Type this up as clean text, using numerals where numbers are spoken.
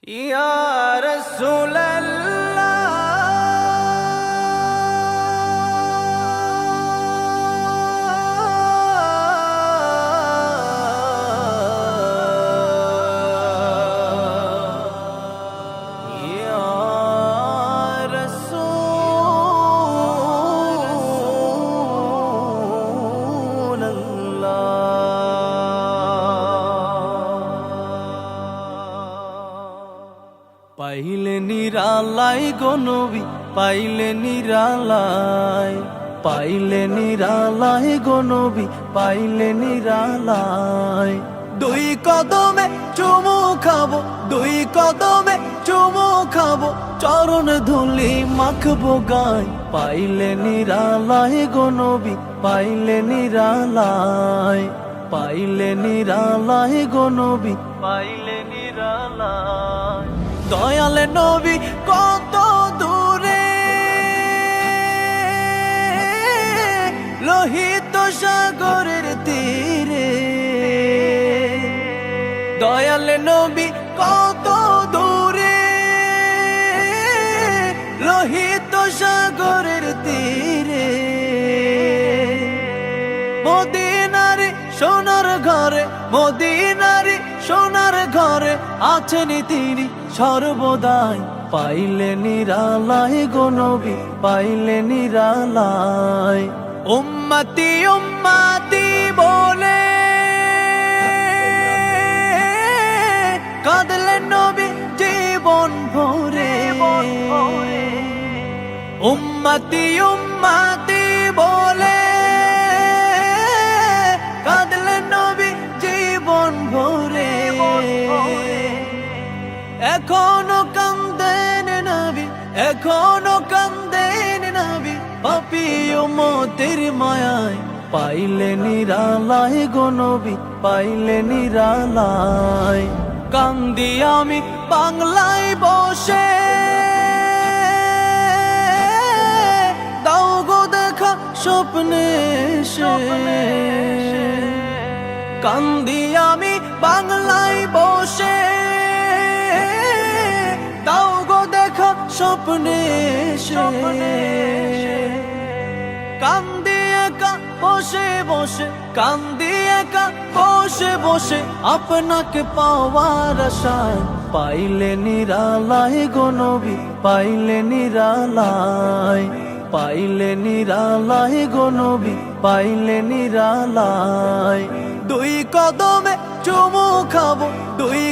ইয়া রাসূলাল্লাহ ইয়া রাসূলাল্লাহ পাইলে নিরালাই গো নবী পাইলে নিরালাই পাইলে নিরালাই গো নবী পাইলে নিরালাই দুই কদমে চুমু খাবো দুই কদমে চুমু খাবো চরণ ধুলি মাখবো গায় পাইলে নিরালাই গো নবী পাইলে নিরালাই পাইলে নিরালাই গো নবী পাইলে নিরালাই দয়াল নবী কত দূরে লোহিত সাগরের তীরে দয়াল নবী কত দূরে লোহিত সাগরের তীরে মদিনারে সোনার ঘরে মদিনারে সোনার ঘরে আছেন তিনি সর্বদাই পাইলে নিরালাই গো নবী পাইলে নিরালাই উম্মতি উম্মতি বলে কাঁদলেন নবী জীবন ভরে উম্মতি উম্মতি বলে কাঁদলেন নবী জীবন ভরে এখনো কান্দেন নবী এখনো কান্দেন নবী পাপী উম্মতের মায়ায় পাইলে নিরালাই গো নবী পাইলে নিরালাই কান্দি আমি বাংলায় বসে দাও গো দেখা স্বপ্নে এসে কান্দি আমি বাংলায় বসে দাও গো দেখা স্বপ্নে এসে কান্দি একা বসে বসে কান্দি একা বসে বসে আপনাকে পাওয়ার আশায় পাইলে নিরালাই গো নবী পাইলে নিরালাই পাইলে নিরালাই গো নবী পাইলে নিরালাই দুই কদমে চুমু খাবো দুই